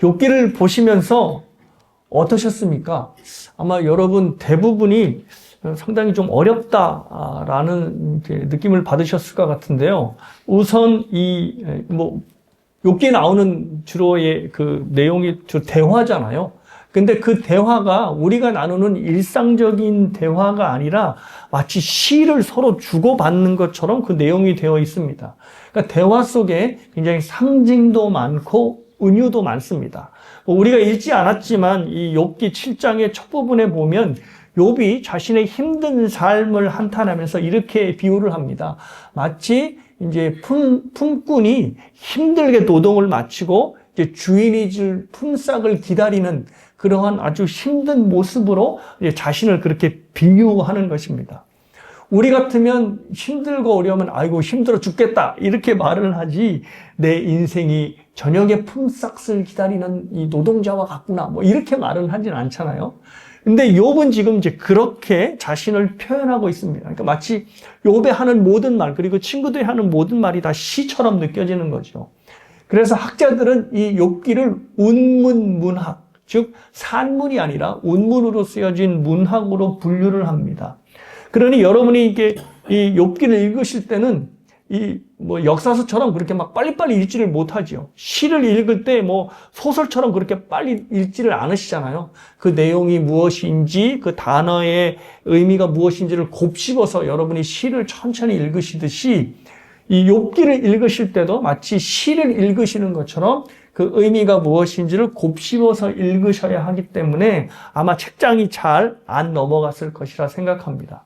욥기를 보시면서 어떠셨습니까? 아마 여러분 대부분이 상당히 좀 어렵다라는 느낌을 받으셨을 것 같은데요. 우선 욥기에 나오는 주로의 그 내용이 주로 대화잖아요. 근데 그 대화가 우리가 나누는 일상적인 대화가 아니라 마치 시를 서로 주고받는 것처럼 그 내용이 되어 있습니다. 그러니까 대화 속에 굉장히 상징도 많고 은유도 많습니다. 우리가 읽지 않았지만 이 욥기 7장의 첫 부분에 보면 욥이 자신의 힘든 삶을 한탄하면서 이렇게 비유를 합니다. 마치 이제 품꾼이 힘들게 노동을 마치고 이제 주인이 줄 품삯을 기다리는 그러한 아주 힘든 모습으로 이제 자신을 그렇게 비유하는 것입니다. 우리 같으면 힘들고 어려우면 아이고 힘들어 죽겠다 이렇게 말을 하지 내 인생이 저녁에 품삯을 기다리는 이 노동자와 같구나 뭐 이렇게 말은 하진 않잖아요. 근데 욥은 지금 이제 그렇게 자신을 표현하고 있습니다. 그러니까 마치 욥이 하는 모든 말 그리고 친구들이 하는 모든 말이 다 시처럼 느껴지는 거죠. 그래서 학자들은 이 욥기를 운문문학, 즉 산문이 아니라 운문으로 쓰여진 문학으로 분류를 합니다. 그러니 여러분이 이게 이 욥기를 읽으실 때는 역사서처럼 그렇게 막 빨리빨리 읽지를 못하지요. 시를 읽을 때 소설처럼 그렇게 빨리 읽지를 않으시잖아요. 그 내용이 무엇인지, 그 단어의 의미가 무엇인지를 곱씹어서 여러분이 시를 천천히 읽으시듯이 이 욥기를 읽으실 때도 마치 시를 읽으시는 것처럼 그 의미가 무엇인지를 곱씹어서 읽으셔야 하기 때문에 아마 책장이 잘 안 넘어갔을 것이라 생각합니다.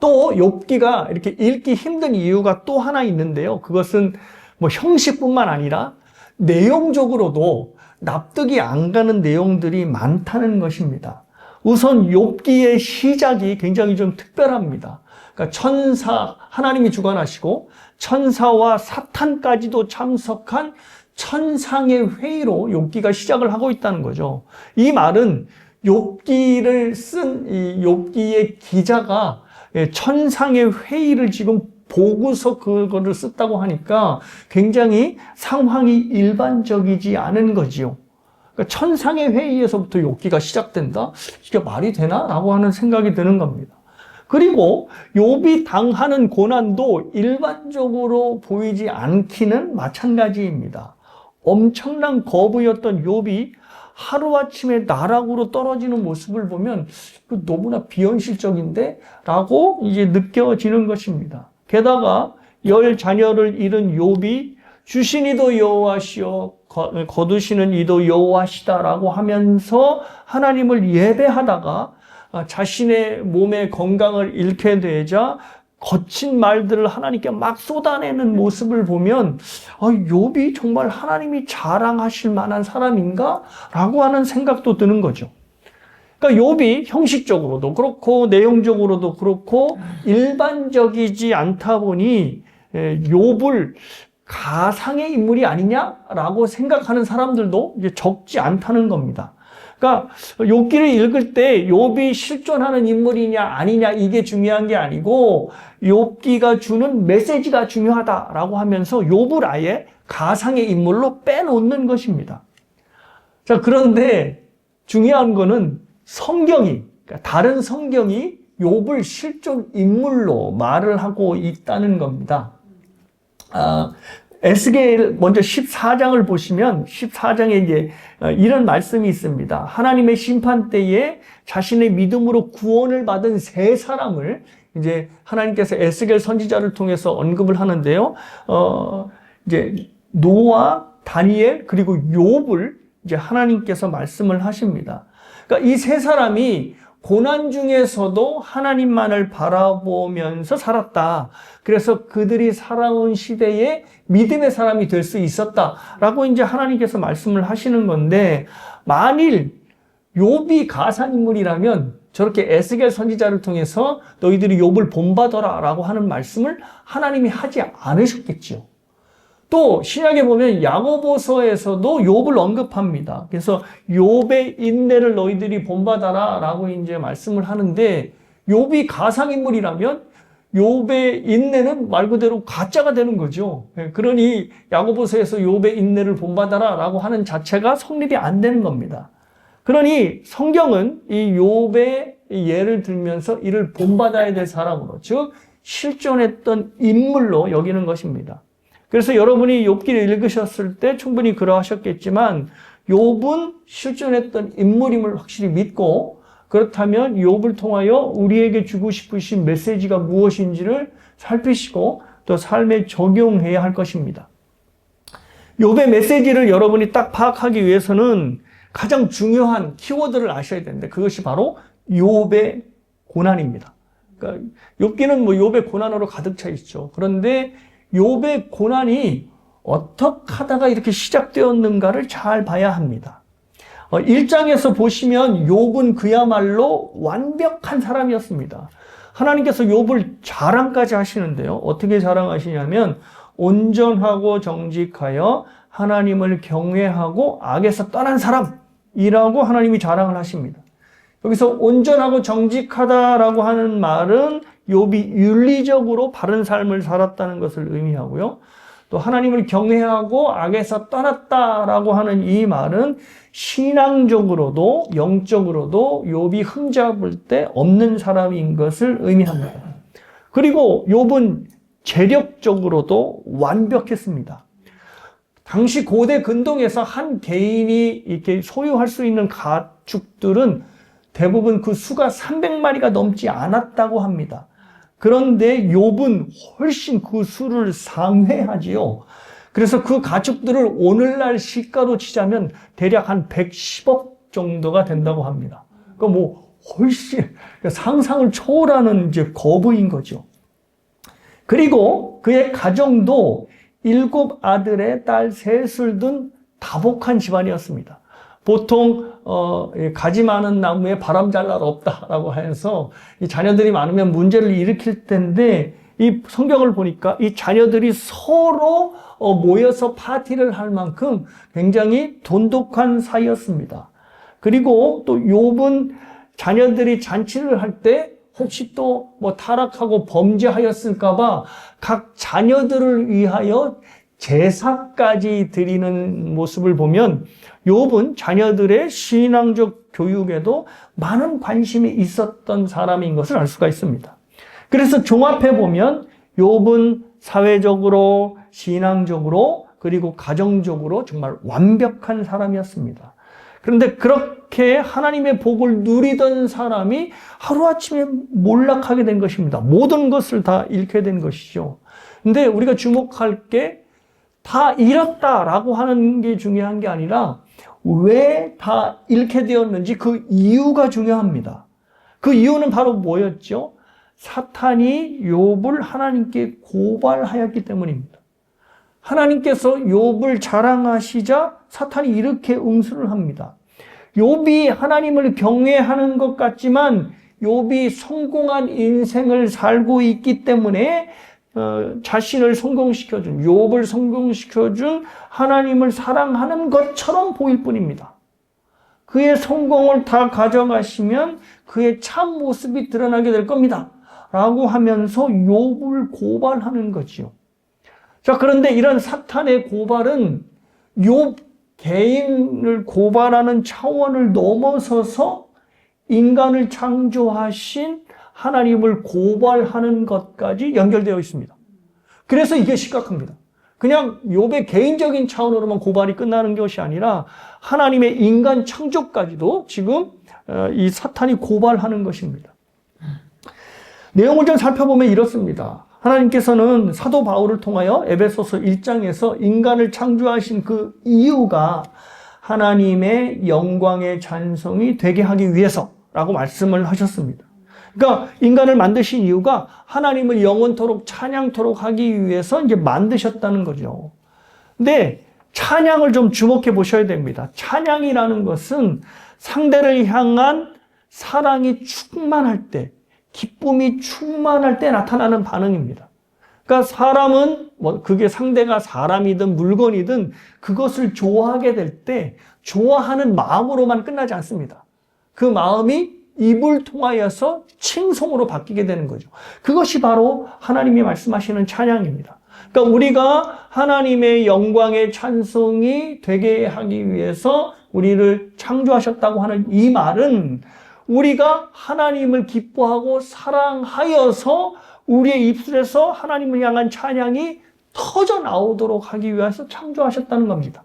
또 욥기가 이렇게 읽기 힘든 이유가 또 하나 있는데요. 그것은 형식뿐만 아니라 내용적으로도 납득이 안 가는 내용들이 많다는 것입니다. 우선 욥기의 시작이 굉장히 좀 특별합니다. 그러니까 하나님이 주관하시고 천사와 사탄까지도 참석한 천상의 회의로 욥기가 시작을 하고 있다는 거죠. 이 말은 욥기를 쓴 이 욥기의 기자가 천상의 회의를 지금 보고서 그거를 썼다고 하니까 굉장히 상황이 일반적이지 않은 거지요. 그러니까 천상의 회의에서부터 욥기가 시작된다? 이게 말이 되나? 라고 하는 생각이 드는 겁니다. 그리고 욥이 당하는 고난도 일반적으로 보이지 않기는 마찬가지입니다. 엄청난 거부였던 욥이 하루아침에 나락으로 떨어지는 모습을 보면 너무나 비현실적인데? 라고 이제 느껴지는 것입니다. 게다가 10 자녀를 잃은 욥이 주신 이도 여호와시요 거두시는 이도 여호와시다라고 하면서 하나님을 예배하다가 자신의 몸의 건강을 잃게 되자 거친 말들을 하나님께 막 쏟아내는 모습을 보면 욥이 정말 하나님이 자랑하실 만한 사람인가? 라고 하는 생각도 드는 거죠. 그러니까 욥이 형식적으로도 그렇고 내용적으로도 그렇고 일반적이지 않다 보니 욥을 가상의 인물이 아니냐라고 생각하는 사람들도 이제 적지 않다는 겁니다. 그러니까 욥기를 읽을 때 욥이 실존하는 인물이냐 아니냐 이게 중요한 게 아니고 욥기가 주는 메시지가 중요하다라고 하면서 욥을 아예 가상의 인물로 빼놓는 것입니다. 자, 그런데 중요한 거는 그러니까 다른 성경이 욥을 실존 인물로 말을 하고 있다는 겁니다. 에스겔 먼저 14장을 보시면 14장에 이제 이런 말씀이 있습니다. 하나님의 심판 때에 자신의 믿음으로 구원을 받은 세 사람을 이제 하나님께서 에스겔 선지자를 통해서 언급을 하는데요. 이제 노아, 다니엘 그리고 욥을 이제 하나님께서 말씀을 하십니다. 그러니까 이 세 사람이 고난 중에서도 하나님만을 바라보면서 살았다. 그래서 그들이 살아온 시대에 믿음의 사람이 될 수 있었다라고 이제 하나님께서 말씀을 하시는 건데, 만일 욥이 가상인물이라면 저렇게 에스겔 선지자를 통해서 너희들이 욥을 본받아라라고 하는 말씀을 하나님이 하지 않으셨겠죠. 또 신약에 보면 야고보서에서도 욥을 언급합니다. 그래서 욥의 인내를 너희들이 본받아라라고 이제 말씀을 하는데, 욥이 가상인물이라면 욥의 인내는 말 그대로 가짜가 되는 거죠. 그러니 야고보서에서 욥의 인내를 본받아라라고 하는 자체가 성립이 안 되는 겁니다. 그러니 성경은 이 욥의 예를 들면서 이를 본받아야 될 사람으로, 즉 실존했던 인물로 여기는 것입니다. 그래서 여러분이 욥기를 읽으셨을 때 충분히 그러하셨겠지만 욥은 실존했던 인물임을 확실히 믿고, 그렇다면 욥을 통하여 우리에게 주고 싶으신 메시지가 무엇인지를 살피시고 또 삶에 적용해야 할 것입니다. 욥의 메시지를 여러분이 딱 파악하기 위해서는 가장 중요한 키워드를 아셔야 되는데, 그것이 바로 욥의 고난입니다. 그러니까 욥기는 뭐 욥의 고난으로 가득 차 있죠. 그런데 욥의 고난이 어떻게 하다가 이렇게 시작되었는가를 잘 봐야 합니다. 1장에서 보시면 욥은 그야말로 완벽한 사람이었습니다. 하나님께서 욥을 자랑까지 하시는데요. 어떻게 자랑하시냐면 온전하고 정직하여 하나님을 경외하고 악에서 떠난 사람이라고 하나님이 자랑을 하십니다. 여기서 온전하고 정직하다라고 하는 말은 욥이 윤리적으로 바른 삶을 살았다는 것을 의미하고요. 또 하나님을 경외하고 악에서 떠났다라고 하는 이 말은 신앙적으로도 영적으로도 욥이 흠잡을 데 없는 사람인 것을 의미합니다. 그리고 욥은 재력적으로도 완벽했습니다. 당시 고대 근동에서 한 개인이 이렇게 소유할 수 있는 가축들은 대부분 그 수가 300마리가 넘지 않았다고 합니다. 그런데 욥은 훨씬 그 수를 상회하지요. 그래서 그 가축들을 오늘날 시가로 치자면 대략 한 110억 정도가 된다고 합니다. 그러니까 뭐 훨씬 상상을 초월하는 이제 거부인 거죠. 그리고 그의 가정도 7 아들의 딸 3을 둔 다복한 집안이었습니다. 보통 가지 많은 나무에 바람 잘 날 없다라고 해서 이 자녀들이 많으면 문제를 일으킬 텐데, 이 성경을 보니까 이 자녀들이 서로 모여서 파티를 할 만큼 굉장히 돈독한 사이였습니다. 그리고 또 욥은 자녀들이 잔치를 할 때 혹시 또 뭐 타락하고 범죄하였을까봐 각 자녀들을 위하여 제사까지 드리는 모습을 보면 욥은 자녀들의 신앙적 교육에도 많은 관심이 있었던 사람인 것을 알 수가 있습니다. 그래서 종합해 보면 욥은 사회적으로, 신앙적으로, 그리고 가정적으로 정말 완벽한 사람이었습니다. 그런데 그렇게 하나님의 복을 누리던 사람이 하루아침에 몰락하게 된 것입니다. 모든 것을 다 잃게 된 것이죠. 근데 우리가 주목할 게 다 잃었다라고 하는 게 중요한 게 아니라 왜 다 잃게 되었는지 그 이유가 중요합니다. 그 이유는 바로 뭐였죠? 사탄이 욥을 하나님께 고발하였기 때문입니다. 하나님께서 욥을 자랑하시자 사탄이 이렇게 응수를 합니다. 욥이 하나님을 경외하는 것 같지만 욥이 성공한 인생을 살고 있기 때문에 자신을 성공시켜준, 욥을 성공시켜준 하나님을 사랑하는 것처럼 보일 뿐입니다. 그의 성공을 다 가져가시면 그의 참 모습이 드러나게 될 겁니다. 라고 하면서 욥을 고발하는 거지요. 자, 그런데 이런 사탄의 고발은 욥 개인을 고발하는 차원을 넘어서서 인간을 창조하신 하나님을 고발하는 것까지 연결되어 있습니다. 그래서 이게 심각합니다. 그냥 욥의 개인적인 차원으로만 고발이 끝나는 것이 아니라 하나님의 인간 창조까지도 지금 이 사탄이 고발하는 것입니다. 내용을 좀 살펴보면 이렇습니다. 하나님께서는 사도 바울을 통하여 에베소서 1장에서 인간을 창조하신 그 이유가 하나님의 영광의 찬송이 되게 하기 위해서라고 말씀을 하셨습니다. 그러니까 인간을 만드신 이유가 하나님을 영원토록 찬양토록 하기 위해서 이제 만드셨다는 거죠. 근데 찬양을 좀 주목해 보셔야 됩니다. 찬양이라는 것은 상대를 향한 사랑이 충만할 때, 기쁨이 충만할 때 나타나는 반응입니다. 그러니까 사람은 그게 상대가 사람이든 물건이든 그것을 좋아하게 될 때 좋아하는 마음으로만 끝나지 않습니다. 그 마음이 입을 통하여서 칭송으로 바뀌게 되는 거죠. 그것이 바로 하나님이 말씀하시는 찬양입니다. 그러니까 우리가 하나님의 영광의 찬송이 되게 하기 위해서 우리를 창조하셨다고 하는 이 말은 우리가 하나님을 기뻐하고 사랑하여서 우리의 입술에서 하나님을 향한 찬양이 터져 나오도록 하기 위해서 창조하셨다는 겁니다.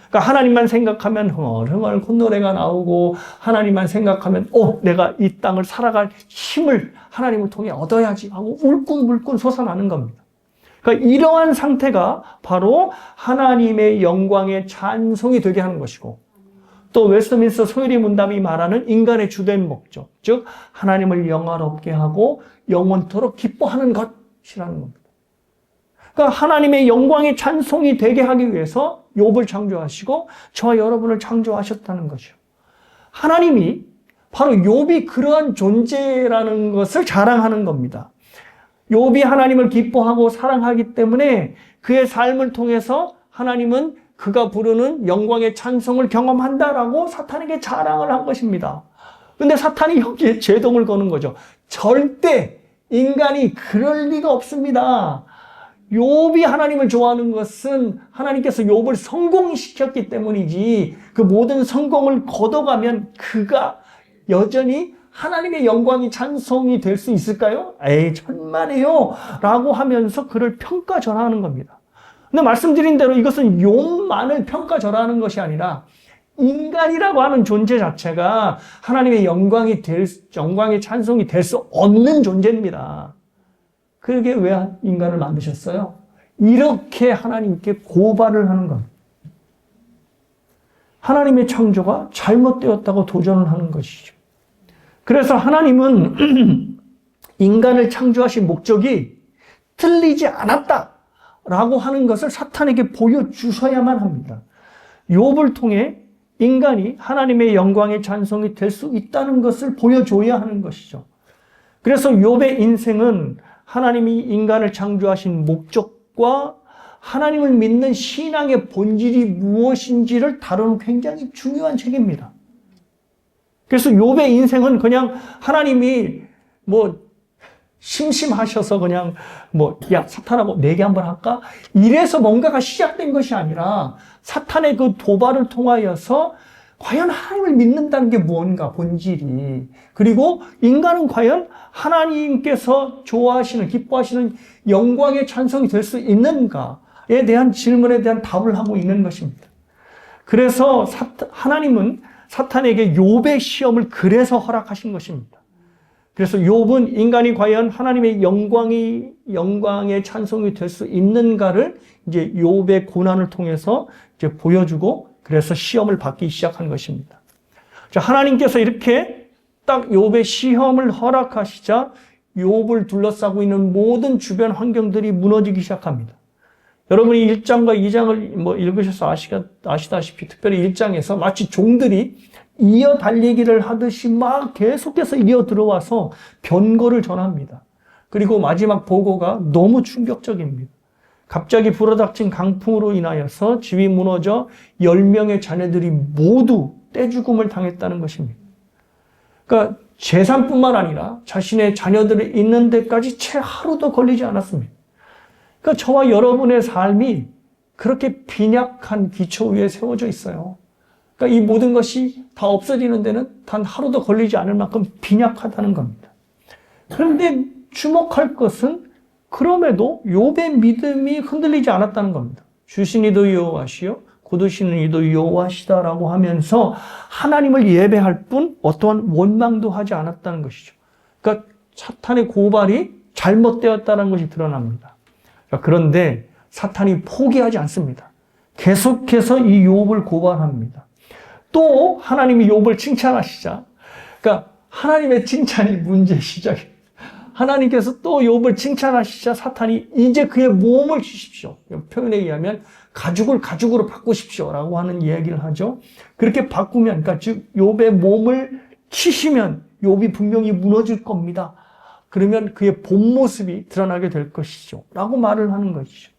그러니까 하나님만 생각하면 흥얼흥얼 콧노래가 나오고 하나님만 생각하면 내가 이 땅을 살아갈 힘을 하나님을 통해 얻어야지 하고 울끈불끈 솟아나는 겁니다. 그러니까 이러한 상태가 바로 하나님의 영광의 찬송이 되게 하는 것이고 또 웨스트민스터 소요리 문답이 말하는 인간의 주된 목적, 즉 하나님을 영화롭게 하고 영원토록 기뻐하는 것이라는 겁니다. 그러니까 하나님의 영광의 찬송이 되게 하기 위해서 욥을 창조하시고 저와 여러분을 창조하셨다는 것이요. 하나님이 바로 욥이 그러한 존재라는 것을 자랑하는 겁니다. 욥이 하나님을 기뻐하고 사랑하기 때문에 그의 삶을 통해서 하나님은 그가 부르는 영광의 찬송을 경험한다라고 사탄에게 자랑을 한 것입니다. 근데 사탄이 여기에 제동을 거는 거죠. 절대 인간이 그럴 리가 없습니다. 욥이 하나님을 좋아하는 것은 하나님께서 욥을 성공시켰기 때문이지 그 모든 성공을 거둬가면 그가 여전히 하나님의 영광이 찬송이 될 수 있을까요? 에이 천만에요 라고 하면서 그를 평가절하하는 겁니다. 근데 말씀드린 대로 이것은 욥만을 평가절하하는 것이 아니라 인간이라고 하는 존재 자체가 하나님의 영광의 찬송이 될 수 없는 존재입니다. 그게 왜 인간을 만드셨어요? 이렇게 하나님께 고발을 하는 겁니다. 하나님의 창조가 잘못되었다고 도전을 하는 것이죠. 그래서 하나님은 인간을 창조하신 목적이 틀리지 않았다라고 하는 것을 사탄에게 보여주셔야만 합니다. 욥을 통해 인간이 하나님의 영광의 찬송이 될 수 있다는 것을 보여줘야 하는 것이죠. 그래서 욥의 인생은 하나님이 인간을 창조하신 목적과 하나님을 믿는 신앙의 본질이 무엇인지를 다루는 굉장히 중요한 책입니다. 그래서 욥의 인생은 그냥 하나님이 심심하셔서 그냥 야 사탄하고 내기 한번 할까? 이래서 뭔가가 시작된 것이 아니라 사탄의 그 도발을 통하여서 과연 하나님을 믿는다는 게 무언가 본질이, 그리고 인간은 과연 하나님께서 좋아하시는 기뻐하시는 영광의 찬송이 될 수 있는가에 대한 질문에 대한 답을 하고 있는 것입니다. 그래서 하나님은 사탄에게 욥의 시험을 그래서 허락하신 것입니다. 그래서 욥은 인간이 과연 하나님의 영광의 찬송이 될 수 있는가를 이제 욥의 고난을 통해서 이제 보여주고 그래서 시험을 받기 시작한 것입니다. 자, 하나님께서 이렇게 딱 욥의 시험을 허락하시자 욥을 둘러싸고 있는 모든 주변 환경들이 무너지기 시작합니다. 여러분이 1장과 2장을 읽으셔서 아시다시피 특별히 1장에서 마치 종들이 이어 달리기를 하듯이 막 계속해서 이어 들어와서 변고를 전합니다. 그리고 마지막 보고가 너무 충격적입니다. 갑자기 불어닥친 강풍으로 인하여서 집이 무너져 10명의 자녀들이 모두 떼죽음을 당했다는 것입니다. 그러니까 재산뿐만 아니라 자신의 자녀들이 있는 데까지 채 하루도 걸리지 않았습니다. 그러니까 저와 여러분의 삶이 그렇게 빈약한 기초 위에 세워져 있어요. 그러니까 이 모든 것이 다 없어지는 데는 단 하루도 걸리지 않을 만큼 빈약하다는 겁니다. 그런데 주목할 것은 그럼에도 욥의 믿음이 흔들리지 않았다는 겁니다. 주신 이도 여호와시요 거두시는 이도 여호와시다라고 하면서 하나님을 예배할 뿐 어떠한 원망도 하지 않았다는 것이죠. 그러니까 사탄의 고발이 잘못되었다는 것이 드러납니다. 그런데 사탄이 포기하지 않습니다. 계속해서 이 욥을 고발합니다. 또 하나님이 욥을 칭찬하시자, 그러니까 하나님의 칭찬이 문제의 시작입니다. 하나님께서 또 욥을 칭찬하시자 사탄이 이제 그의 몸을 주십시오. 표현에 의하면 가죽으로 바꾸십시오라고 하는 이야기를 하죠. 그렇게 바꾸면, 그러니까 즉 욥의 몸을 치시면 욥이 분명히 무너질 겁니다. 그러면 그의 본 모습이 드러나게 될 것이죠. 라고 말을 하는 것이죠.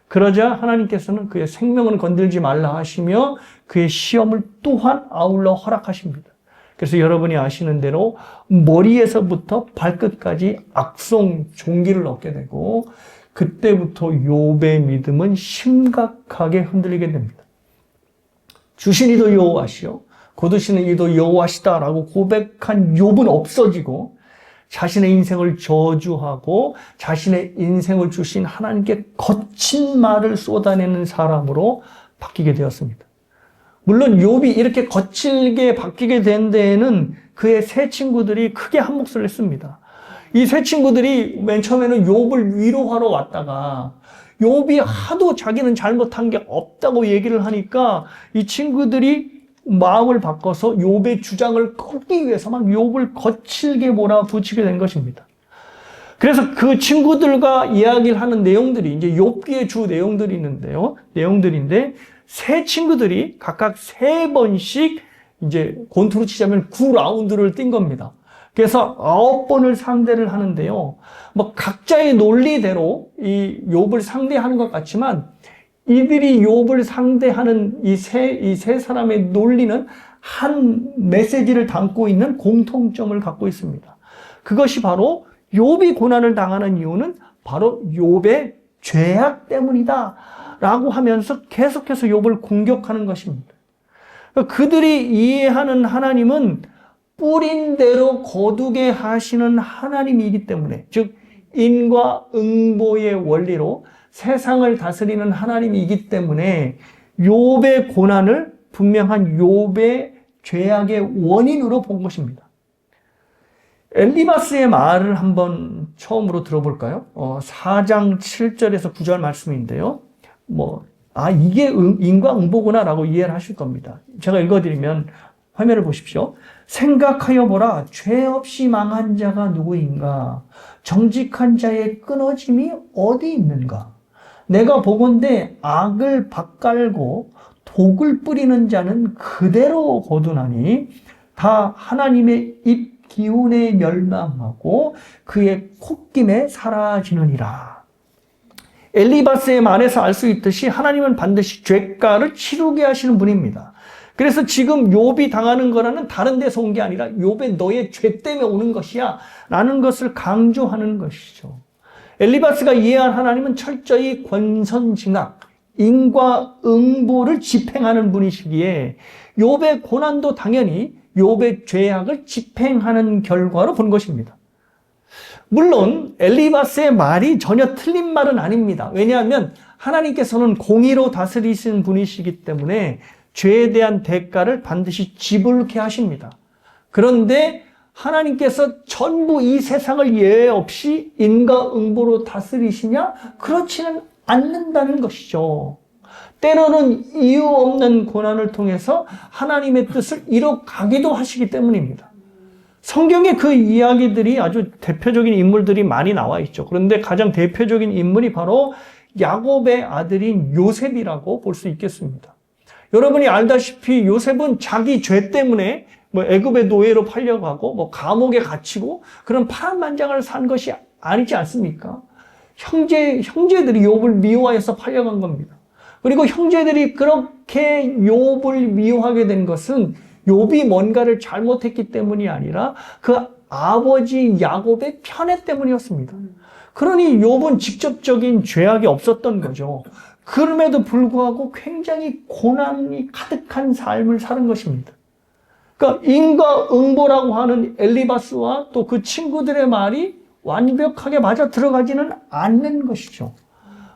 그러자 하나님께서는 그의 생명을 건들지 말라 하시며 그의 시험을 또한 아울러 허락하십니다. 그래서 여러분이 아시는 대로 머리에서부터 발끝까지 악성 종기를 얻게 되고 그때부터 욥의 믿음은 심각하게 흔들리게 됩니다. 주신 이도 여호와시요 거두시는 이도 여호와시다라고 고백한 욥은 없어지고 자신의 인생을 저주하고 자신의 인생을 주신 하나님께 거친 말을 쏟아내는 사람으로 바뀌게 되었습니다. 물론 욥이 이렇게 거칠게 바뀌게 된 데에는 그의 세 친구들이 크게 한몫을 했습니다. 이 세 친구들이 맨 처음에는 욥을 위로하러 왔다가 욥이 하도 자기는 잘못한 게 없다고 얘기를 하니까 이 친구들이 마음을 바꿔서 욥의 주장을 꺾기 위해서 막 욥을 거칠게 몰아붙이게 된 것입니다. 그래서 그 친구들과 이야기를 하는 내용들이 이제 욥기의 주 내용들인데 세 친구들이 각각 3번씩 이제 권투로 치자면 9라운드를 뛴 겁니다. 그래서 9번을 상대를 하는데요. 뭐 각자의 논리대로 이 욥을 상대하는 것 같지만 이들이 욥을 상대하는 이 세 사람의 논리는 한 메시지를 담고 있는 공통점을 갖고 있습니다. 그것이 바로 욥이 고난을 당하는 이유는 바로 욥의 죄악 때문이다 라고 하면서 계속해서 욥을 공격하는 것입니다. 그들이 이해하는 하나님은 뿌린 대로 거두게 하시는 하나님이기 때문에, 즉 인과 응보의 원리로 세상을 다스리는 하나님이기 때문에 욥의 고난을 분명한 욥의 죄악의 원인으로 본 것입니다. 엘리바스의 말을 한번 처음으로 들어볼까요? 4장 7절에서 9절 말씀인데요. 이게 인과응보구나라고 이해를 하실 겁니다. 제가 읽어드리면 화면을 보십시오. 생각하여 보라, 죄 없이 망한 자가 누구인가? 정직한 자의 끊어짐이 어디 있는가? 내가 보건대 악을 밭갈고 독을 뿌리는 자는 그대로 거두나니 다 하나님의 입 기운에 멸망하고 그의 콧김에 사라지느니라. 엘리바스의 말에서 알 수 있듯이 하나님은 반드시 죄가를 치르게 하시는 분입니다. 그래서 지금 욥이 당하는 거라는 다른 데서 온 게 아니라 욥의 너의 죄 때문에 오는 것이야 라는 것을 강조하는 것이죠. 엘리바스가 이해한 하나님은 철저히 권선징악, 인과응보를 집행하는 분이시기에 욥의 고난도 당연히 욥의 죄악을 집행하는 결과로 본 것입니다. 물론 엘리바스의 말이 전혀 틀린 말은 아닙니다. 왜냐하면 하나님께서는 공의로 다스리시는 분이시기 때문에 죄에 대한 대가를 반드시 지불케 하십니다. 그런데 하나님께서 전부 이 세상을 예외 없이 인과응보로 다스리시냐? 그렇지는 않는다는 것이죠. 때로는 이유 없는 고난을 통해서 하나님의 뜻을 이뤄가기도 하시기 때문입니다. 성경에 그 이야기들이 아주 대표적인 인물들이 많이 나와 있죠. 그런데 가장 대표적인 인물이 바로 야곱의 아들인 요셉이라고 볼 수 있겠습니다. 여러분이 알다시피 요셉은 자기 죄 때문에 애굽의 노예로 팔려가고 감옥에 갇히고 그런 파란만장을 산 것이 아니지 않습니까? 형제들이 욥을 미워해서 팔려간 겁니다. 그리고 형제들이 그렇게 욥을 미워하게 된 것은 욥이 뭔가를 잘못했기 때문이 아니라 그 아버지 야곱의 편애 때문이었습니다. 그러니 욥은 직접적인 죄악이 없었던 거죠. 그럼에도 불구하고 굉장히 고난이 가득한 삶을 사는 것입니다. 그러니까 인과응보라고 하는 엘리바스와 또 그 친구들의 말이 완벽하게 맞아 들어가지는 않는 것이죠.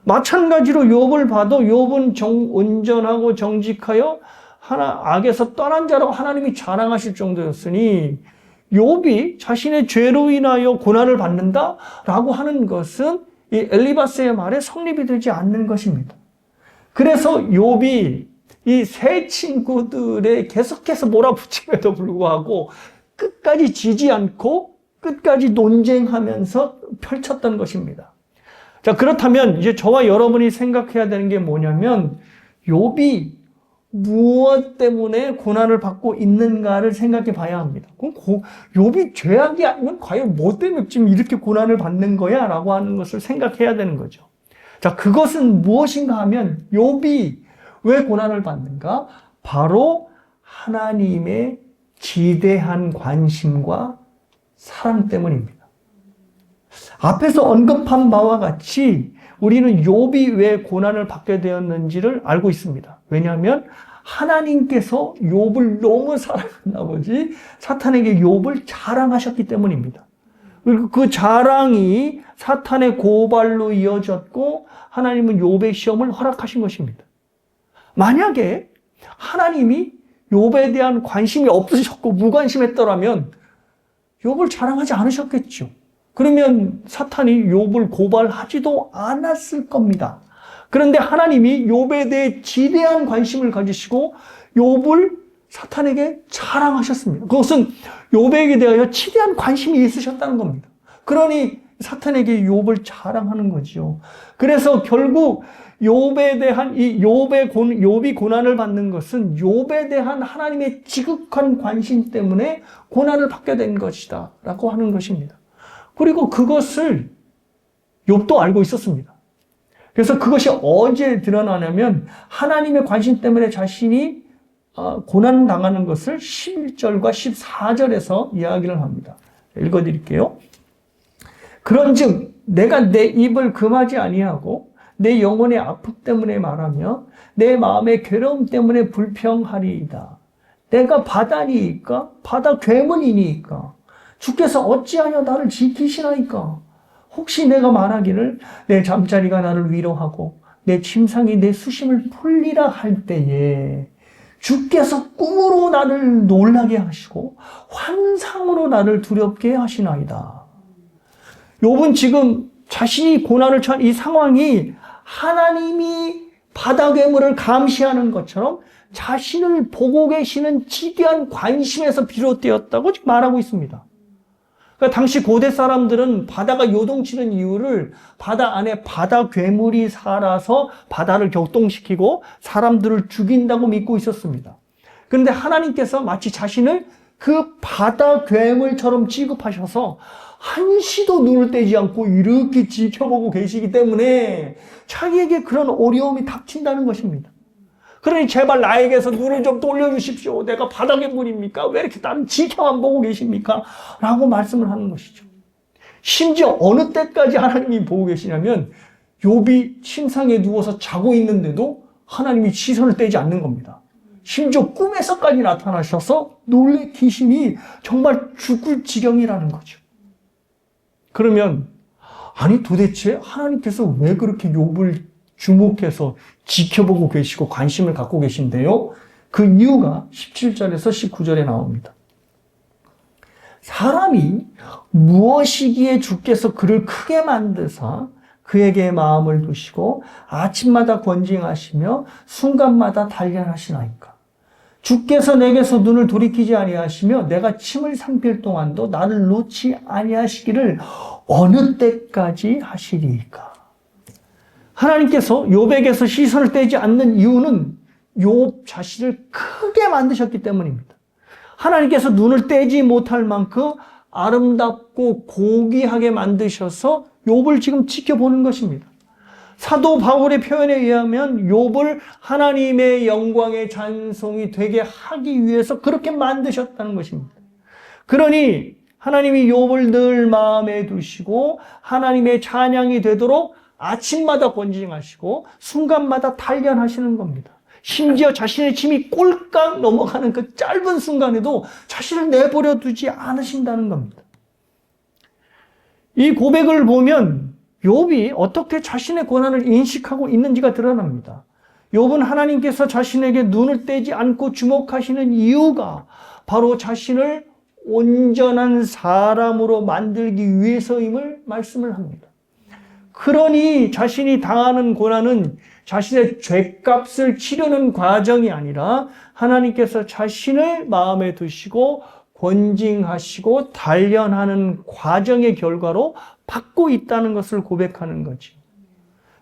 마찬가지로 욥을 봐도 욥은 온전하고 정직하여 악에서 떠난 자라고 하나님이 자랑하실 정도였으니 욥이 자신의 죄로 인하여 고난을 받는다라고 하는 것은 이 엘리바스의 말에 성립이 되지 않는 것입니다. 그래서 욥이 이 세 친구들의 계속해서 몰아붙임에도 불구하고 끝까지 지지 않고 끝까지 논쟁하면서 펼쳤던 것입니다. 자, 그렇다면 이제 저와 여러분이 생각해야 되는 게 뭐냐면 욥이 무엇 때문에 고난을 받고 있는가를 생각해 봐야 합니다. 그럼 욥이 죄악이 아니면 과연 뭐 때문에 지금 이렇게 고난을 받는 거야? 라고 하는 것을 생각해야 되는 거죠. 자, 그것은 무엇인가 하면 욥이 왜 고난을 받는가? 바로 하나님의 지대한 관심과 사랑 때문입니다. 앞에서 언급한 바와 같이 우리는 욥이 왜 고난을 받게 되었는지를 알고 있습니다. 왜냐하면 하나님께서 욥을 너무 사랑한 아버지 사탄에게 욥을 자랑하셨기 때문입니다. 그리고 그 자랑이 사탄의 고발로 이어졌고 하나님은 욥의 시험을 허락하신 것입니다. 만약에 하나님이 욥에 대한 관심이 없으셨고 무관심했더라면 욥을 자랑하지 않으셨겠죠. 그러면 사탄이 욥을 고발하지도 않았을 겁니다. 그런데 하나님이 욥에 대해 지대한 관심을 가지시고 욥을 사탄에게 자랑하셨습니다. 그것은 욥에게 대하여 지대한 관심이 있으셨다는 겁니다. 그러니 사탄에게 욥을 자랑하는 거죠. 그래서 결국 욥에 대한 욥이 고난을 받는 것은 욥에 대한 하나님의 지극한 관심 때문에 고난을 받게 된 것이다라고 하는 것입니다. 그리고 그것을 욥도 알고 있었습니다. 그래서 그것이 언제 드러나냐면 하나님의 관심 때문에 자신이 고난 당하는 것을 11절과 14절에서 이야기를 합니다. 읽어드릴게요. 그런즉 내가 내 입을 금하지 아니하고 내 영혼의 아픔 때문에 말하며 내 마음의 괴로움 때문에 불평하리이다. 내가 바다니이까 바다 괴물이니이까 주께서 어찌하여 나를 지키시나이까. 혹시 내가 말하기를 내 잠자리가 나를 위로하고 내 침상이 내 수심을 풀리라 할 때에 주께서 꿈으로 나를 놀라게 하시고 환상으로 나를 두렵게 하시나이다. 욥은 지금 자신이 고난을 처한 이 상황이 하나님이 바다 괴물을 감시하는 것처럼 자신을 보고 계시는 지대한 관심에서 비롯되었다고 지금 말하고 있습니다. 그러니까 당시 고대 사람들은 바다가 요동치는 이유를 바다 안에 바다 괴물이 살아서 바다를 격동시키고 사람들을 죽인다고 믿고 있었습니다. 그런데 하나님께서 마치 자신을 그 바다 괴물처럼 취급하셔서 한시도 눈을 떼지 않고 이렇게 지켜보고 계시기 때문에 자기에게 그런 어려움이 닥친다는 것입니다. 그러니 제발 나에게서 눈을 좀 돌려주십시오. 내가 바다 괴물입니까? 왜 이렇게 나를 지켜만 보고 계십니까? 라고 말씀을 하는 것이죠. 심지어 어느 때까지 하나님이 보고 계시냐면 욥이 침상에 누워서 자고 있는데도 하나님이 시선을 떼지 않는 겁니다. 심지어 꿈에서까지 나타나셔서 놀래키심이 정말 죽을 지경이라는 거죠. 그러면 아니 도대체 하나님께서 왜 그렇게 욥을 주목해서 지켜보고 계시고 관심을 갖고 계신데요? 그 이유가 17절에서 19절에 나옵니다. 사람이 무엇이기에 주께서 그를 크게 만드사 그에게 마음을 두시고 아침마다 권징하시며 순간마다 단련하시나이까. 주께서 내게서 눈을 돌이키지 아니하시며 내가 침을 삼킬 동안도 나를 놓지 아니하시기를 어느 때까지 하시리이까. 하나님께서 욥에게서 시선을 떼지 않는 이유는 욥 자신을 크게 만드셨기 때문입니다. 하나님께서 눈을 떼지 못할 만큼 아름답고 고귀하게 만드셔서 욥을 지금 지켜보는 것입니다. 사도 바울의 표현에 의하면 욥을 하나님의 영광의 찬송이 되게 하기 위해서 그렇게 만드셨다는 것입니다. 그러니 하나님이 욥을 늘 마음에 두시고 하나님의 찬양이 되도록 아침마다 권징하시고 순간마다 단련하시는 겁니다. 심지어 자신의 침이 꼴깍 넘어가는 그 짧은 순간에도 자신을 내버려 두지 않으신다는 겁니다. 이 고백을 보면 욥이 어떻게 자신의 고난을 인식하고 있는지가 드러납니다. 욥은 하나님께서 자신에게 눈을 떼지 않고 주목하시는 이유가 바로 자신을 온전한 사람으로 만들기 위해서임을 말씀을 합니다. 그러니 자신이 당하는 고난은 자신의 죄값을 치르는 과정이 아니라 하나님께서 자신을 마음에 두시고 권징하시고 단련하는 과정의 결과로 받고 있다는 것을 고백하는 거지.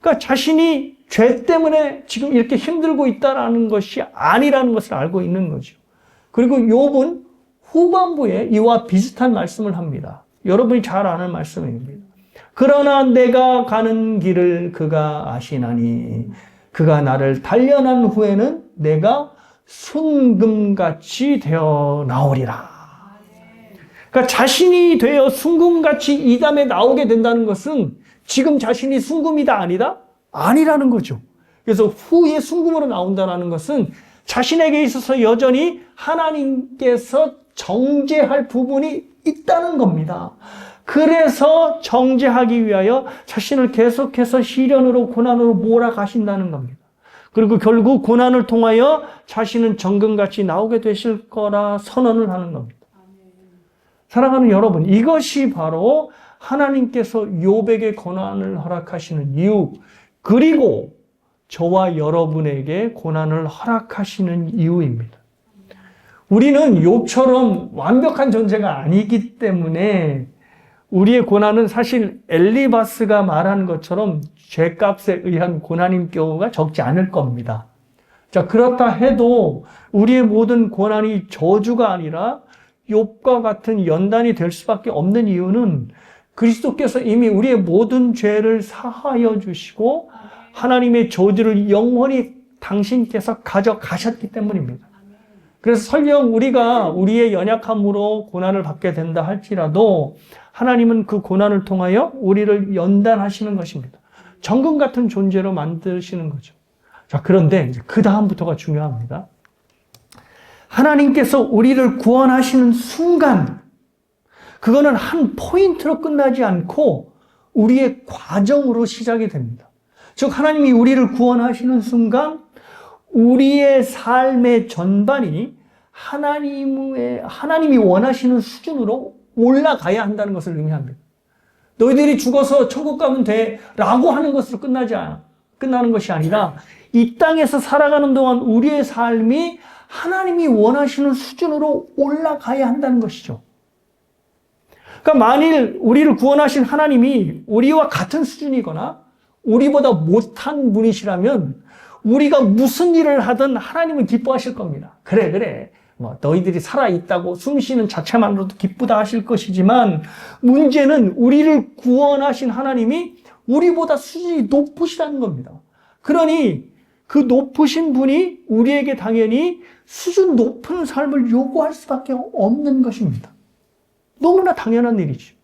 그러니까 자신이 죄 때문에 지금 이렇게 힘들고 있다는 것이 아니라는 것을 알고 있는 거죠. 그리고 욥은 후반부에 이와 비슷한 말씀을 합니다. 여러분이 잘 아는 말씀입니다. 그러나 내가 가는 길을 그가 아시나니 그가 나를 단련한 후에는 내가 순금같이 되어 나오리라. 그러니까 자신이 되어 순금같이 이 담에 나오게 된다는 것은 지금 자신이 순금이다 아니다? 아니라는 거죠. 그래서 후에 순금으로 나온다는 것은 자신에게 있어서 여전히 하나님께서 정죄할 부분이 있다는 겁니다. 그래서 정죄하기 위하여 자신을 계속해서 시련으로 고난으로 몰아가신다는 겁니다. 그리고 결국 고난을 통하여 자신은 정금같이 나오게 되실 거라 선언을 하는 겁니다. 사랑하는 여러분, 이것이 바로 하나님께서 욥에게 고난을 허락하시는 이유, 그리고 저와 여러분에게 고난을 허락하시는 이유입니다. 우리는 욥처럼 완벽한 존재가 아니기 때문에 우리의 고난은 사실 엘리바스가 말한 것처럼 죄값에 의한 고난인 경우가 적지 않을 겁니다. 자, 그렇다 해도 우리의 모든 고난이 저주가 아니라 욥과 같은 연단이 될 수밖에 없는 이유는 그리스도께서 이미 우리의 모든 죄를 사하여 주시고 하나님의 저주를 영원히 당신께서 가져가셨기 때문입니다. 그래서 설령 우리가 우리의 연약함으로 고난을 받게 된다 할지라도 하나님은 그 고난을 통하여 우리를 연단하시는 것입니다. 정금 같은 존재로 만드시는 거죠. 자, 그런데 이제 그 다음부터가 중요합니다. 하나님께서 우리를 구원하시는 순간, 그거는 한 포인트로 끝나지 않고 우리의 과정으로 시작이 됩니다. 즉, 하나님이 우리를 구원하시는 순간, 우리의 삶의 전반이 하나님이 원하시는 수준으로 올라가야 한다는 것을 의미합니다. 너희들이 죽어서 천국 가면 돼 라고 하는 것으로 끝나는 것이 아니라 이 땅에서 살아가는 동안 우리의 삶이 하나님이 원하시는 수준으로 올라가야 한다는 것이죠. 그러니까 만일 우리를 구원하신 하나님이 우리와 같은 수준이거나 우리보다 못한 분이시라면 우리가 무슨 일을 하든 하나님은 기뻐하실 겁니다. 그래. 너희들이 살아있다고 숨쉬는 자체만으로도 기쁘다 하실 것이지만 문제는 우리를 구원하신 하나님이 우리보다 수준이 높으시다는 겁니다. 그러니 그 높으신 분이 우리에게 당연히 수준 높은 삶을 요구할 수밖에 없는 것입니다. 너무나 당연한 일이죠.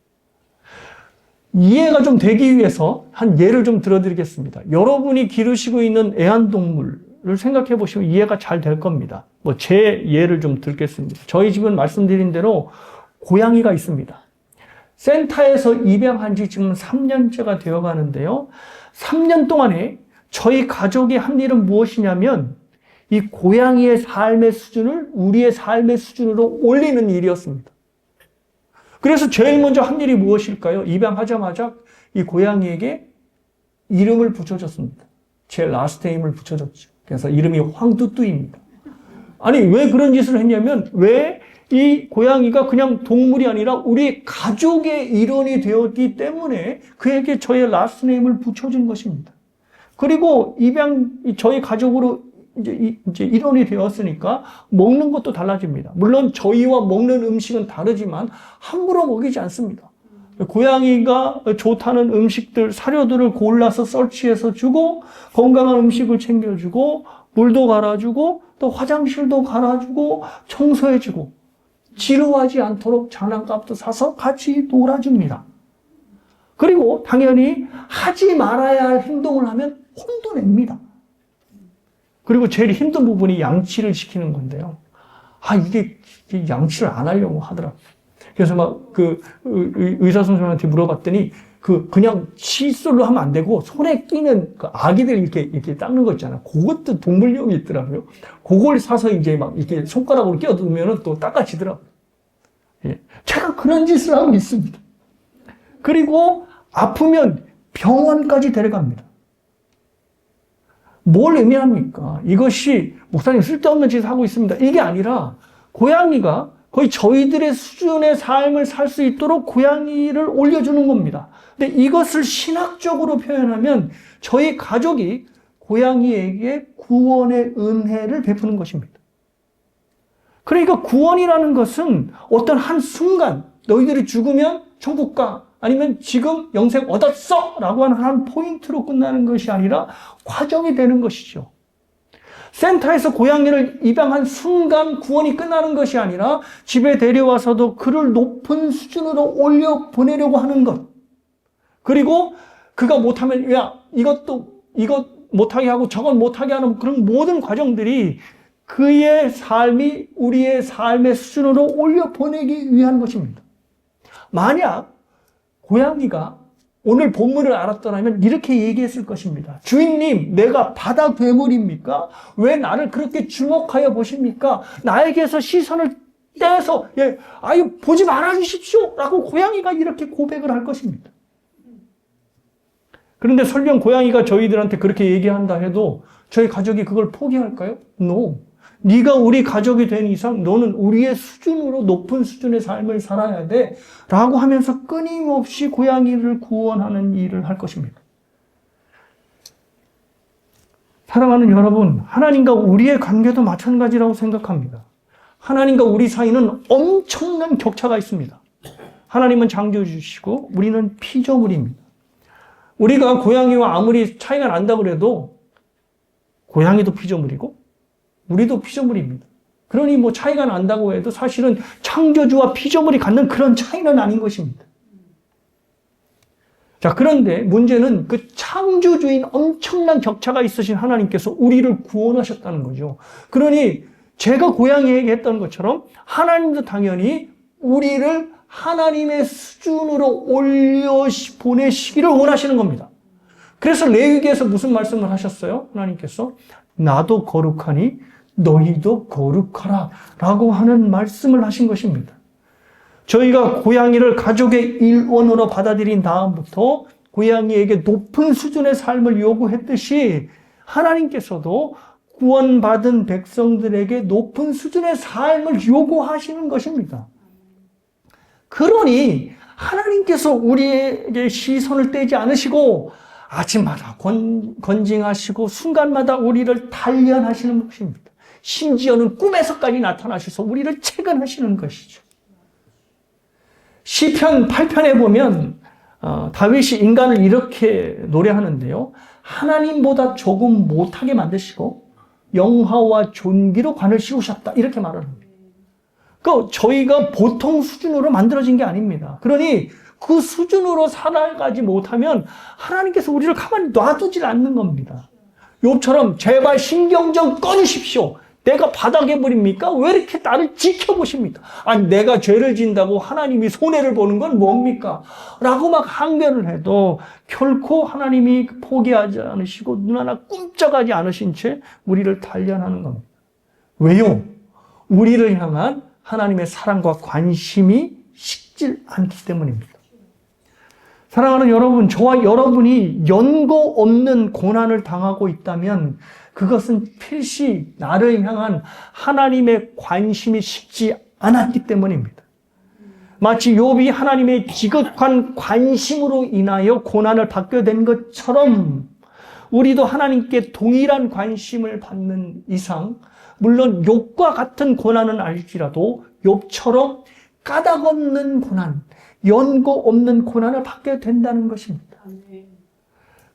이해가 좀 되기 위해서 한 예를 좀 들어드리겠습니다. 여러분이 기르시고 있는 애완동물을 생각해 보시면 이해가 잘 될 겁니다. 제 예를 좀 들겠습니다. 저희 집은 말씀드린 대로 고양이가 있습니다. 센터에서 입양한 지 지금 3년째가 되어 가는데요. 3년 동안에 저희 가족이 한 일은 무엇이냐면 이 고양이의 삶의 수준을 우리의 삶의 수준으로 올리는 일이었습니다. 그래서 제일 먼저 한 일이 무엇일까요? 입양하자마자 이 고양이에게 이름을 붙여줬습니다. 제 라스트 네임을 붙여줬죠. 그래서 이름이 황뚜뚜입니다. 아니, 왜 그런 짓을 했냐면, 왜 이 고양이가 그냥 동물이 아니라 우리 가족의 일원이 되었기 때문에 그에게 저의 라스트 네임을 붙여준 것입니다. 그리고 저희 가족으로 이제 일원이 되었으니까 먹는 것도 달라집니다. 물론 저희와 먹는 음식은 다르지만 함부로 먹이지 않습니다. 고양이가 좋다는 음식들, 사료들을 골라서 서치해서 주고 건강한 음식을 챙겨주고 물도 갈아주고 또 화장실도 갈아주고 청소해주고 지루하지 않도록 장난감도 사서 같이 놀아줍니다. 그리고 당연히 하지 말아야 할 행동을 하면 혼도 냅니다. 그리고 제일 힘든 부분이 양치를 시키는 건데요. 이게 양치를 안 하려고 하더라고요. 그래서 의사 선생님한테 물어봤더니 그냥 칫솔로 하면 안 되고 손에 끼는 그 아기들 이렇게 닦는 거 있잖아요. 그것도 동물용이 있더라고요. 그걸 사서 이제 이렇게 손가락으로 끼워두면 또 닦아지더라고요. 예. 제가 그런 짓을 하고 있습니다. 그리고 아프면 병원까지 데려갑니다. 뭘 의미합니까? 이것이 목사님 쓸데없는 짓을 하고 있습니다. 이게 아니라 고양이가 거의 저희들의 수준의 삶을 살 수 있도록 고양이를 올려주는 겁니다. 근데 이것을 신학적으로 표현하면 저희 가족이 고양이에게 구원의 은혜를 베푸는 것입니다. 그러니까 구원이라는 것은 어떤 한 순간 너희들이 죽으면 천국 가 아니면 지금 영생 얻었어 라고 하는 한 포인트로 끝나는 것이 아니라 과정이 되는 것이죠. 센터에서 고양이를 입양한 순간 구원이 끝나는 것이 아니라 집에 데려와서도 그를 높은 수준으로 올려 보내려고 하는 것. 그리고 그가 못하면 야 이것 못하게 하고 저건 못하게 하는 그런 모든 과정들이 그의 삶이 우리의 삶의 수준으로 올려 보내기 위한 것입니다. 만약 고양이가 오늘 본문을 알았더라면 이렇게 얘기했을 것입니다. 주인님, 내가 바다 괴물입니까? 왜 나를 그렇게 주목하여 보십니까? 나에게서 시선을 떼서 아유 보지 말아 주십시오 라고 고양이가 이렇게 고백을 할 것입니다. 그런데 설령 고양이가 저희들한테 그렇게 얘기한다 해도 저희 가족이 그걸 포기할까요? No. 네가 우리 가족이 된 이상 너는 우리의 수준으로 높은 수준의 삶을 살아야 돼 라고 하면서 끊임없이 고양이를 구원하는 일을 할 것입니다. 사랑하는 여러분, 하나님과 우리의 관계도 마찬가지라고 생각합니다. 하나님과 우리 사이는 엄청난 격차가 있습니다. 하나님은 창조주시고 우리는 피조물입니다. 우리가 고양이와 아무리 차이가 난다고 해도 고양이도 피조물이고 우리도 피조물입니다. 그러니 뭐 차이가 난다고 해도 사실은 창조주와 피조물이 갖는 그런 차이는 아닌 것입니다. 자, 그런데 문제는 그 창조주인 엄청난 격차가 있으신 하나님께서 우리를 구원하셨다는 거죠. 그러니 제가 고양이에게 했던 것처럼 하나님도 당연히 우리를 하나님의 수준으로 올려 보내시기를 원하시는 겁니다. 그래서 레위기에서 무슨 말씀을 하셨어요? 하나님께서 나도 거룩하니 너희도 거룩하라 라고 하는 말씀을 하신 것입니다. 저희가 고양이를 가족의 일원으로 받아들인 다음부터 고양이에게 높은 수준의 삶을 요구했듯이 하나님께서도 구원받은 백성들에게 높은 수준의 삶을 요구하시는 것입니다. 그러니 하나님께서 우리에게 시선을 떼지 않으시고 아침마다 건징하시고 순간마다 우리를 단련하시는 것입니다. 심지어는 꿈에서까지 나타나셔서 우리를 체근하시는 것이죠. 시편 8편에 보면 다윗이 인간을 이렇게 노래하는데요. 하나님보다 조금 못하게 만드시고 영화와 존귀로 관을 씌우셨다 이렇게 말을 합니다. 그러니까 저희가 보통 수준으로 만들어진 게 아닙니다. 그러니 그 수준으로 살아가지 못하면 하나님께서 우리를 가만히 놔두질 않는 겁니다. 욥처럼 제발 신경 좀 꺼주십시오. 내가 바닥에 버립니까? 왜 이렇게 나를 지켜보십니까? 아니 내가 죄를 진다고 하나님이 손해를 보는 건 뭡니까? 라고 막 항변을 해도 결코 하나님이 포기하지 않으시고 눈 하나 꿈쩍하지 않으신 채 우리를 단련하는 겁니다. 왜요? 우리를 향한 하나님의 사랑과 관심이 식질 않기 때문입니다. 사랑하는 여러분, 저와 여러분이 연고 없는 고난을 당하고 있다면 그것은 필시 나를 향한 하나님의 관심이 식지 않았기 때문입니다. 마치 욥이 하나님의 지극한 관심으로 인하여 고난을 받게 된 것처럼 우리도 하나님께 동일한 관심을 받는 이상 물론 욥과 같은 고난은 알지라도 욥처럼 까닭 없는 고난, 연고 없는 고난을 받게 된다는 것입니다.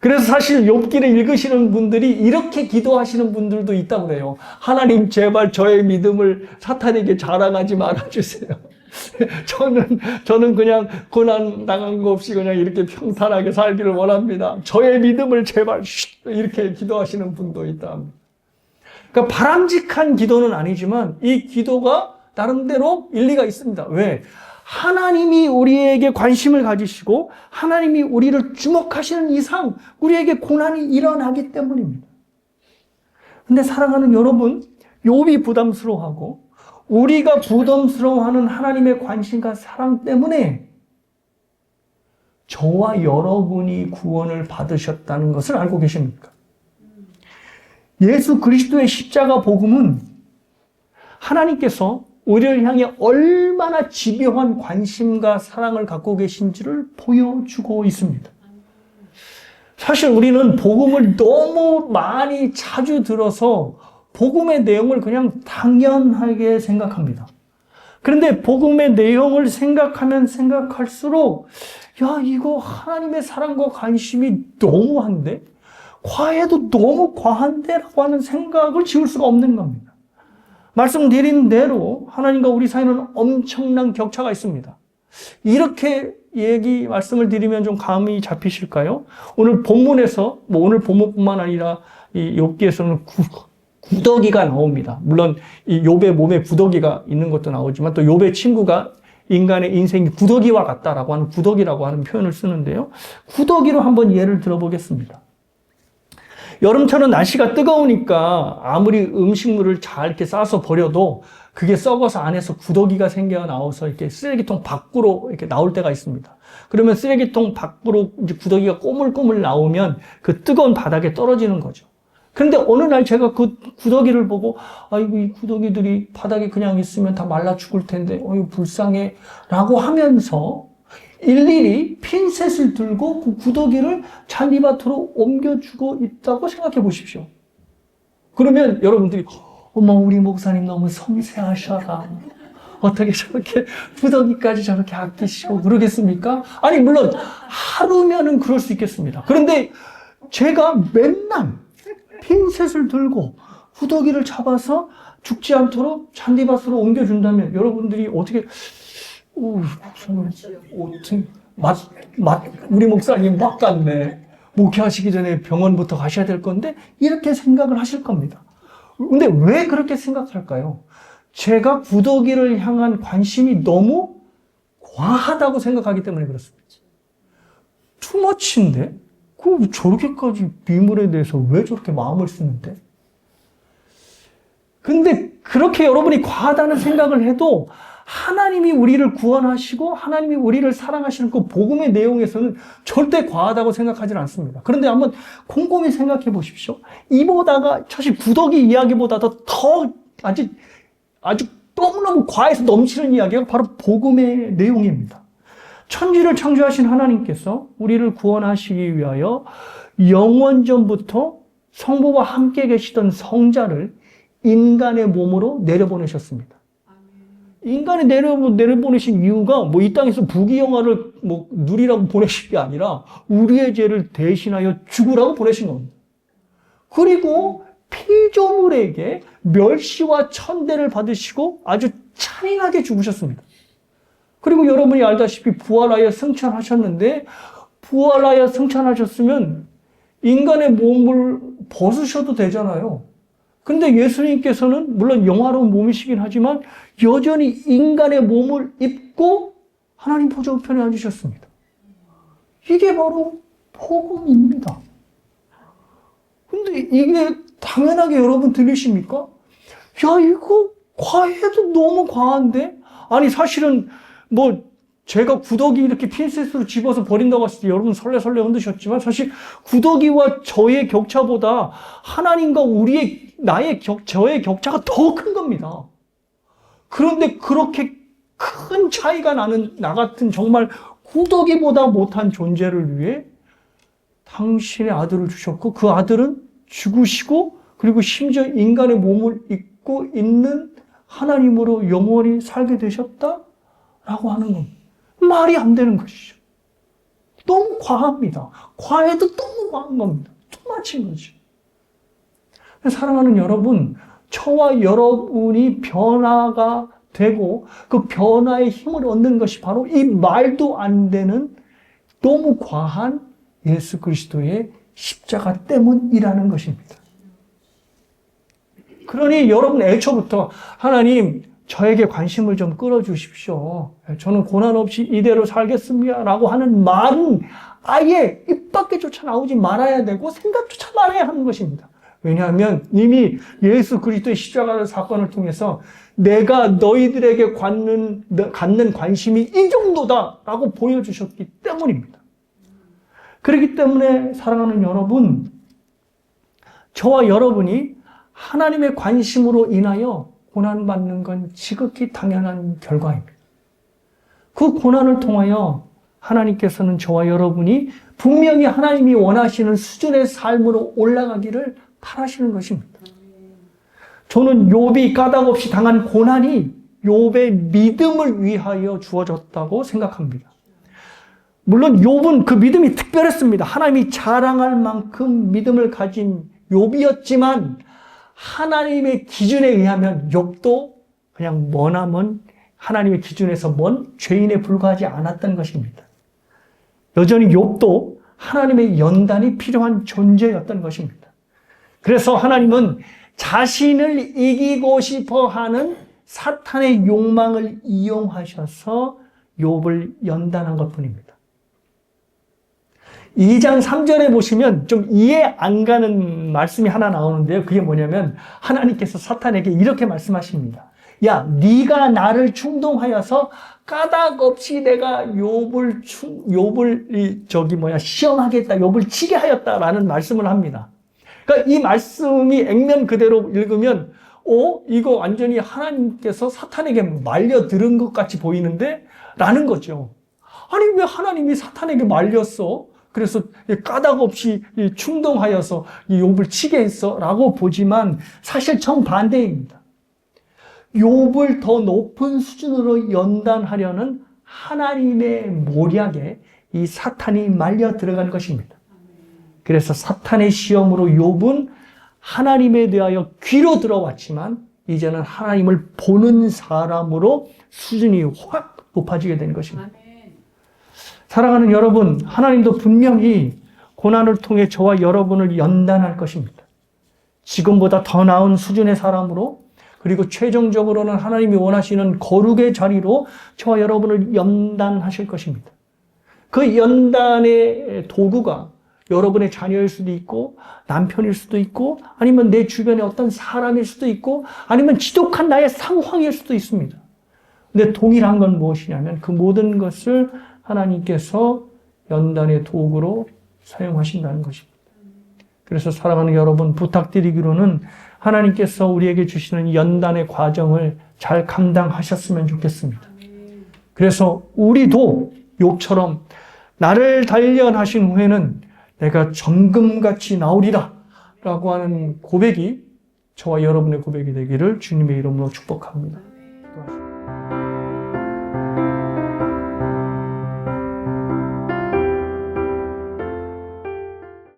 그래서 사실 욥기를 읽으시는 분들이 이렇게 기도하시는 분들도 있다고 그래요. 하나님 제발 저의 믿음을 사탄에게 자랑하지 말아주세요. 저는 그냥 고난 당한 거 없이 그냥 이렇게 평탄하게 살기를 원합니다. 저의 믿음을 제발 이렇게 기도하시는 분도 있다 합니다. 그러니까 바람직한 기도는 아니지만 이 기도가 나름대로 일리가 있습니다. 왜? 하나님이 우리에게 관심을 가지시고 하나님이 우리를 주목하시는 이상 우리에게 고난이 일어나기 때문입니다. 근데 사랑하는 여러분, 욥이 부담스러워하고 우리가 부담스러워하는 하나님의 관심과 사랑 때문에 저와 여러분이 구원을 받으셨다는 것을 알고 계십니까? 예수 그리스도의 십자가 복음은 하나님께서 우리를 향해 얼마나 집요한 관심과 사랑을 갖고 계신지를 보여주고 있습니다. 사실 우리는 복음을 너무 많이 자주 들어서 복음의 내용을 그냥 당연하게 생각합니다. 그런데 복음의 내용을 생각하면 생각할수록 야, 이거 하나님의 사랑과 관심이 너무한데? 과해도 너무 과한데라고 하는 생각을 지울 수가 없는 겁니다. 말씀드린 대로 하나님과 우리 사이는 엄청난 격차가 있습니다. 이렇게 말씀을 드리면 좀 감이 잡히실까요? 오늘 본문에서, 오늘 본문뿐만 아니라 이 욥기에서는 구더기가 나옵니다. 물론 이 욥의 몸에 구더기가 있는 것도 나오지만 또 욥의 친구가 인간의 인생이 구더기와 같다라고 하는 구더기라고 하는 표현을 쓰는데요. 구더기로 한번 예를 들어보겠습니다. 여름철은 날씨가 뜨거우니까 아무리 음식물을 잘 이렇게 싸서 버려도 그게 썩어서 안에서 구더기가 생겨 나와서 이렇게 쓰레기통 밖으로 이렇게 나올 때가 있습니다. 그러면 쓰레기통 밖으로 이제 구더기가 꼬물꼬물 나오면 그 뜨거운 바닥에 떨어지는 거죠. 그런데 어느 날 제가 그 구더기를 보고, 아이고, 이 구더기들이 바닥에 그냥 있으면 다 말라 죽을 텐데, 어이, 불쌍해. 라고 하면서 일일이 핀셋을 들고 그 구더기를 잔디밭으로 옮겨주고 있다고 생각해 보십시오. 그러면 여러분들이, 어머, 우리 목사님 너무 섬세하셔라. 어떻게 저렇게 구더기까지 저렇게 아끼시고 그러겠습니까? 아니, 물론 하루면은 그럴 수 있겠습니다. 그런데 제가 맨날 핀셋을 들고 구더기를 잡아서 죽지 않도록 잔디밭으로 옮겨준다면 여러분들이 어떻게, 우리 목사님 막 갔네. 목회하시기 전에 병원부터 가셔야 될 건데, 이렇게 생각을 하실 겁니다. 근데 왜 그렇게 생각할까요? 제가 구더기를 향한 관심이 너무 과하다고 생각하기 때문에 그렇습니다. 투머치인데? 저렇게까지 미물에 대해서 왜 저렇게 마음을 쓰는데? 근데 그렇게 여러분이 과하다는 생각을 해도 하나님이 우리를 구원하시고 하나님이 우리를 사랑하시는 그 복음의 내용에서는 절대 과하다고 생각하지는 않습니다. 그런데 한번 곰곰이 생각해 보십시오. 이보다가 사실 구더기 이야기보다도 더 아주 너무너무 과해서 넘치는 이야기가 바로 복음의 내용입니다. 천지를 창조하신 하나님께서 우리를 구원하시기 위하여 영원전부터 성부와 함께 계시던 성자를 인간의 몸으로 내려보내셨습니다. 인간이 내려보내신 이유가 이 땅에서 부귀영화를 누리라고 보내신 게 아니라 우리의 죄를 대신하여 죽으라고 보내신 겁니다. 그리고 피조물에게 멸시와 천대를 받으시고 아주 잔인하게 죽으셨습니다. 그리고 여러분이 알다시피 부활하여 승천하셨는데, 부활하여 승천하셨으면 인간의 몸을 벗으셔도 되잖아요. 근데 예수님께서는 물론 영화로운 몸이시긴 하지만 여전히 인간의 몸을 입고 하나님 보좌 우편에 앉으셨습니다. 이게 바로 복음입니다. 근데 이게 당연하게 여러분 들리십니까? 야, 이거 과해도 너무 과한데? 아니, 사실은 제가 구더기 이렇게 핀셋으로 집어서 버린다고 했을 때 여러분 설레설레 흔드셨지만 사실 구더기와 저의 격차보다 하나님과 저의 격차가 더 큰 겁니다. 그런데 그렇게 큰 차이가 나는 나 같은 정말 구더기보다 못한 존재를 위해 당신의 아들을 주셨고, 그 아들은 죽으시고 그리고 심지어 인간의 몸을 입고 있는 하나님으로 영원히 살게 되셨다라고 하는 겁니다. 말이 안 되는 것이죠. 너무 과합니다. 과해도 너무 과한 겁니다. 투마치인 거죠. 사랑하는 여러분, 저와 여러분이 변화가 되고 그 변화의 힘을 얻는 것이 바로 이 말도 안 되는 너무 과한 예수 그리스도의 십자가 때문이라는 것입니다. 그러니 여러분 애초부터 하나님 저에게 관심을 좀 끌어주십시오. 저는 고난 없이 이대로 살겠습니다. 라고 하는 말은 아예 입 밖에조차 나오지 말아야 되고 생각조차 말아야 하는 것입니다. 왜냐하면 이미 예수 그리스도의 십자가 사건을 통해서 내가 너희들에게 갖는 관심이 이 정도다라고 보여주셨기 때문입니다. 그렇기 때문에 사랑하는 여러분, 저와 여러분이 하나님의 관심으로 인하여 고난받는 건 지극히 당연한 결과입니다. 그 고난을 통하여 하나님께서는 저와 여러분이 분명히 하나님이 원하시는 수준의 삶으로 올라가기를 바라시는 것입니다. 저는 욥이 까닭없이 당한 고난이 욥의 믿음을 위하여 주어졌다고 생각합니다. 물론 욥은 그 믿음이 특별했습니다. 하나님이 자랑할 만큼 믿음을 가진 욥이었지만 하나님의 기준에 의하면 욥도 그냥 머나먼 하나님의 기준에서 먼 죄인에 불과하지 않았던 것입니다. 여전히 욥도 하나님의 연단이 필요한 존재였던 것입니다. 그래서 하나님은 자신을 이기고 싶어 하는 사탄의 욕망을 이용하셔서 욥을 연단한 것뿐입니다. 2장 3절에 보시면 좀 이해 안 가는 말씀이 하나 나오는데요. 그게 뭐냐면 하나님께서 사탄에게 이렇게 말씀하십니다. 야, 네가 나를 충동하여서 까닭 없이 내가 욥을 시험하겠다, 욥을 치게 하였다라는 말씀을 합니다. 그러니까 이 말씀이 액면 그대로 읽으면 이거 완전히 하나님께서 사탄에게 말려 들은 것 같이 보이는데? 라는 거죠. 아니, 왜 하나님이 사탄에게 말렸어? 그래서 까닭 없이 충동하여서 욥을 치게 했어? 라고 보지만 사실 정반대입니다. 욥을 더 높은 수준으로 연단하려는 하나님의 모략에 이 사탄이 말려 들어간 것입니다. 그래서 사탄의 시험으로 욥은 하나님에 대하여 귀로 들어왔지만 이제는 하나님을 보는 사람으로 수준이 확 높아지게 된 것입니다. 사랑하는 여러분, 하나님도 분명히 고난을 통해 저와 여러분을 연단할 것입니다. 지금보다 더 나은 수준의 사람으로, 그리고 최종적으로는 하나님이 원하시는 거룩의 자리로 저와 여러분을 연단하실 것입니다. 그 연단의 도구가 여러분의 자녀일 수도 있고, 남편일 수도 있고, 아니면 내 주변의 어떤 사람일 수도 있고, 아니면 지독한 나의 상황일 수도 있습니다. 근데 동일한 건 무엇이냐면 그 모든 것을 하나님께서 연단의 도구로 사용하신다는 것입니다. 그래서 사랑하는 여러분, 부탁드리기로는 하나님께서 우리에게 주시는 연단의 과정을 잘 감당하셨으면 좋겠습니다. 그래서 우리도 욥처럼 나를 단련하신 후에는 내가 정금같이 나오리라 라고 하는 고백이 저와 여러분의 고백이 되기를 주님의 이름으로 축복합니다.